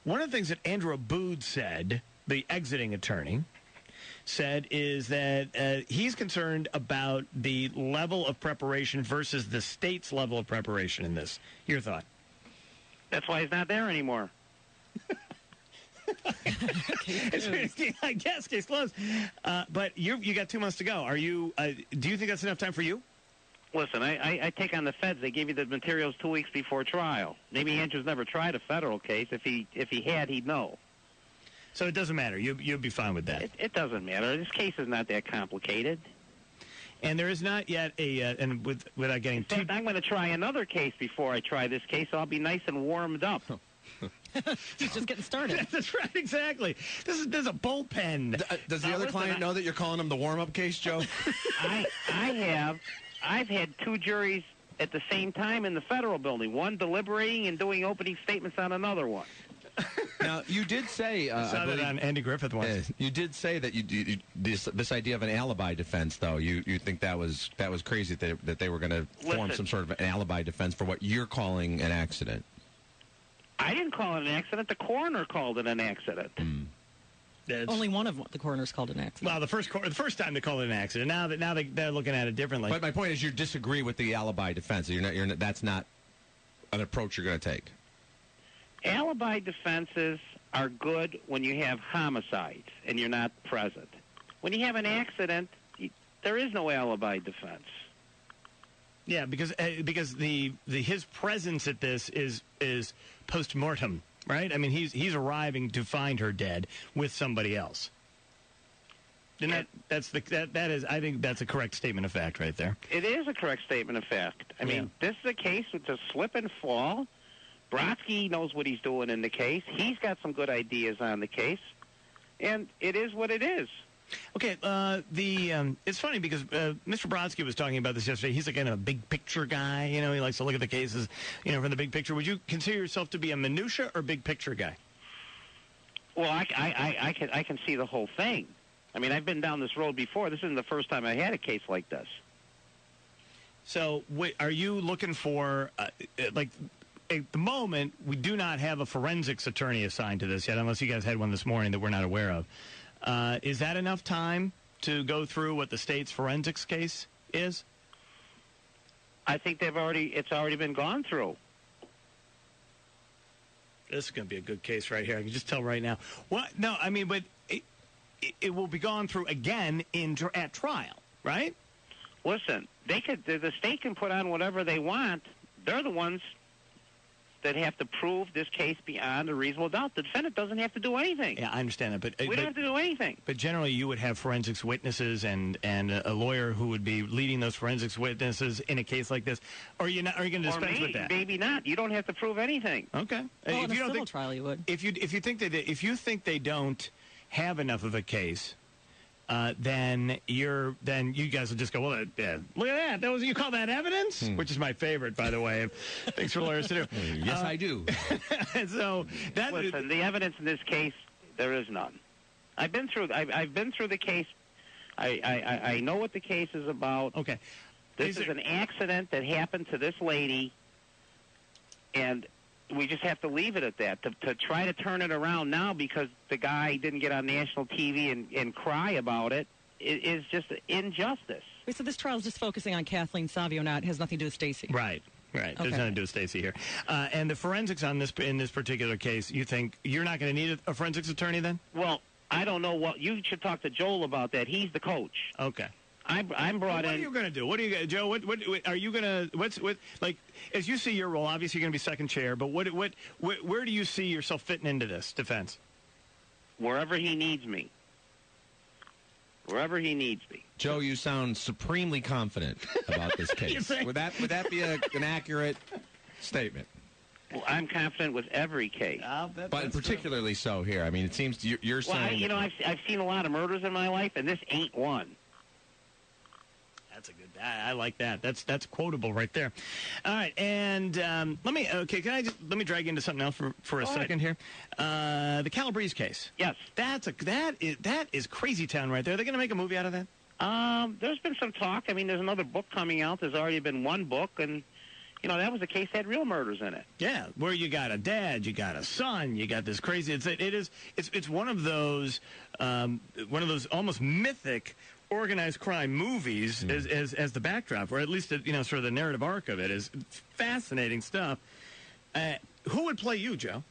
One of the things that Andrew Abood said, the exiting attorney, said is that he's concerned about the level of preparation versus the state's level of preparation in this. Your thought? That's why he's not there anymore. I guess case closed. But you got 2 months to go. Are you? Do you think that's enough time for you? Listen, I take on the feds. They give you the materials 2 weeks before trial. Maybe Andrew's never tried a federal case. If he had, he'd know. So it doesn't matter. You'll be fine with that. It doesn't matter. This case is not that complicated. And there is not yet and without getting too... I'm going to try another case before I try this case. So I'll be nice and warmed up. He's just getting started. That's right, exactly. This is a bullpen. Does the other client know that you're calling him the warm-up case, Joe? I've had 2 juries at the same time in the federal building, one deliberating and doing opening statements on another one. Now, you did say... I saw that on Andy Griffith once. You did say that this idea of an alibi defense, though, you think that was crazy that they were going to form some sort of an alibi defense for what you're calling an accident. I didn't call it an accident. The coroner called it an accident. Only one of the coroners called it an accident. Well, the first time they called it an accident. Now they're looking at it differently. But my point is, you disagree with the alibi defense. That's not an approach you're going to take. Alibi defenses are good when you have homicides and you're not present. When you have an accident, there is no alibi defense. Yeah, because his presence at this is post-mortem, right? I mean, he's arriving to find her dead with somebody else. And that is, I think that's a correct statement of fact right there. It is a correct statement of fact. I mean, this is a case with a slip and fall. Brodsky knows what he's doing in the case. He's got some good ideas on the case, and it is what it is. Okay, it's funny because Mr. Brodsky was talking about this yesterday. He's like a big picture guy. He likes to look at the cases, from the big picture. Would you consider yourself to be a minutia or big picture guy? Well, I can see the whole thing. I mean, I've been down this road before. This isn't the first time I had a case like this. So, are you looking for at the moment, we do not have a forensics attorney assigned to this yet, unless you guys had one this morning that we're not aware of. Is that enough time to go through what the state's forensics case is? I think it's already been gone through. This is going to be a good case right here. I can just tell right now. What? No, I mean, but it will be gone through again at trial, right? Listen, the state can put on whatever they want. They're the ones that have to prove this case beyond a reasonable doubt. The defendant doesn't have to do anything. Yeah, I understand that, but we don't have to do anything. But generally, you would have forensics witnesses and a lawyer who would be leading those forensics witnesses in a case like this. Are you going to dispense with that? Maybe not. You don't have to prove anything. Okay. Well, in a civil trial, you would. If you think they don't have enough of a case, then you guys will just go, well, look at that. You call that evidence? Which is my favorite, by the way. Things for lawyers to do. Yes, I do. So listen, the evidence in this case, there is none. I've been through the case. I know what the case is about. Okay. This is an accident that happened to this lady, and we just have to leave it at that. To try to turn it around now because the guy didn't get on national TV and cry about it is just injustice. Wait, so this trial is just focusing on Kathleen Savio, has nothing to do with Stacy. Right. Okay. There's nothing to do with Stacy here. And the forensics in this particular case, you think you're not going to need a forensics attorney then? Well, I don't know what you should talk to Joel about that. He's the coach. Okay. I'm brought in. What are you going to do? What are you, Joe? What are you going to? As you see your role? Obviously, you're going to be second chair. But where do you see yourself fitting into this defense? Wherever he needs me. Wherever he needs me. Joe, you sound supremely confident about this case. Would that be an accurate statement? Well, I'm confident with every case. But particularly so here. I mean, it seems you're saying. Well, I've seen a lot of murders in my life, and this ain't one. That's a good. I like that. That's quotable right there. All right, and let me drag you into something else for a second here. The Calabrese case. Yes, that is crazy town right there. Are they going to make a movie out of that? There's been some talk. I mean, there's another book coming out. There's already been one book, and that was a case that had real murders in it. Yeah, where you got a dad, you got a son, you got this crazy. It's one of those almost mythic organized crime movies as the backdrop, or at least sort of the narrative arc of it is fascinating stuff. Who would play you, Joe?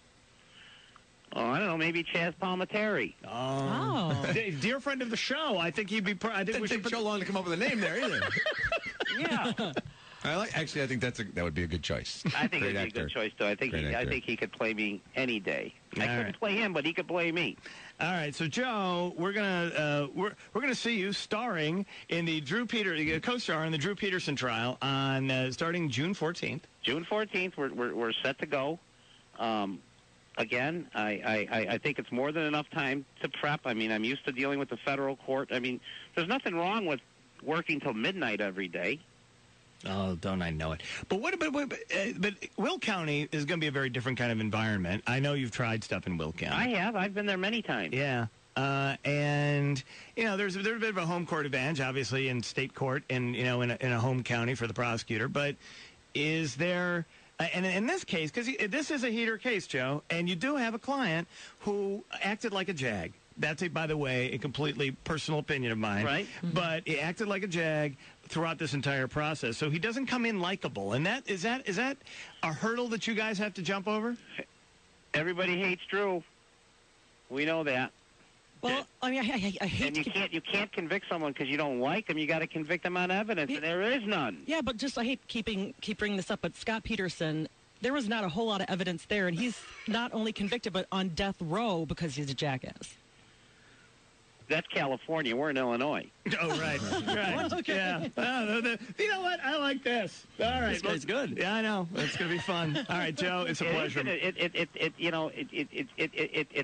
Oh, I don't know, maybe Chaz Palminteri. Oh. Dear friend of the show. I think he'd be. I think we should Joe long to come up with a name there either. Yeah. I think that would be a good choice. I think Great it'd be actor. a good choice, though. I think he could play me any day. I couldn't play him, but he could play me. All right, so Joe, we're gonna see you starring in the co-star in the Drew Peterson trial on starting June 14th. June 14th, we're set to go. Again, I think it's more than enough time to prep. I mean, I'm used to dealing with the federal court. I mean, there's nothing wrong with working till midnight every day. Oh, don't I know it? But but Will County is going to be a very different kind of environment. I know you've tried stuff in Will County. I have. I've been there many times. Yeah. And there's a bit of a home court advantage, obviously, in state court and in a home county for the prosecutor. But is there? And in this case, because this is a heater case, Joe, and you do have a client who acted like a jag. That's, by the way, a completely personal opinion of mine. Right. But he acted like a jag throughout this entire process. So he doesn't come in likable. And is that a hurdle that you guys have to jump over? Everybody hates Drew. We know that. Well, I mean, I hate. And you can't convict someone because you don't like them. You got to convict them on evidence, and there is none. Yeah, but I hate keep bringing this up. But Scott Peterson, there was not a whole lot of evidence there, and he's not only convicted but on death row because he's a jackass. That's California. We're in Illinois. Oh, right. Right. Okay. Yeah. You know what? I like this. All right. This guy's good. Yeah, I know. It's going to be fun. All right, Joe, it's a pleasure. It's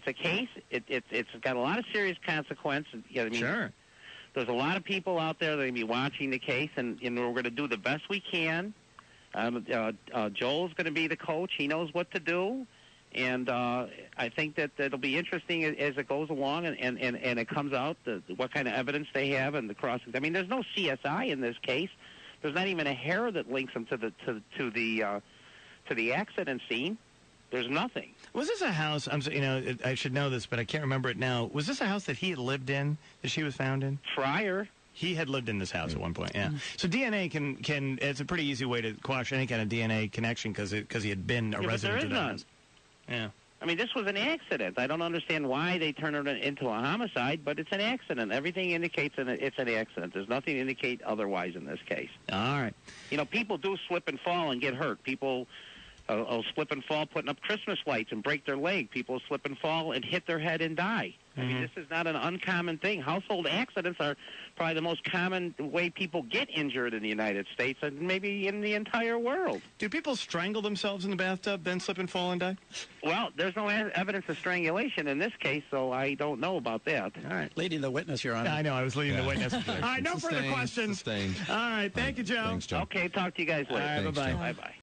a case. It's got a lot of serious consequences. Sure. There's a lot of people out there that are going to be watching the case, and we're going to do the best we can. Joel's going to be the coach. He knows what to do. And I think that it'll be interesting as it goes along and it comes out what kind of evidence they have and the crossings. I mean, there's no CSI in this case. There's not even a hair that links them to the accident scene. There's nothing. Was this a house? I should know this, but I can't remember it now. Was this a house that he had lived in, that she was found in? Fryer. He had lived in this house at one point, yeah. So DNA can it's a pretty easy way to quash any kind of DNA connection because he had been a resident of that house. Yeah. I mean, this was an accident. I don't understand why they turned it into a homicide, but it's an accident. Everything indicates it's an accident. There's nothing to indicate otherwise in this case. All right. People do slip and fall and get hurt. People will slip and fall putting up Christmas lights and break their leg. People slip and fall and hit their head and die. I mean, this is not an uncommon thing. Household accidents are probably the most common way people get injured in the United States and maybe in the entire world. Do people strangle themselves in the bathtub, then slip and fall and die? Well, there's no evidence of strangulation in this case, so I don't know about that. All right. Leading the witness, Your Honor. I know. I was leading the witness. All right. No further questions. Sustained. All right. Thank you, Joe. Thanks, Joe. Okay, talk to you guys later. All right. Thanks, Bye-bye. Joe. Bye-bye.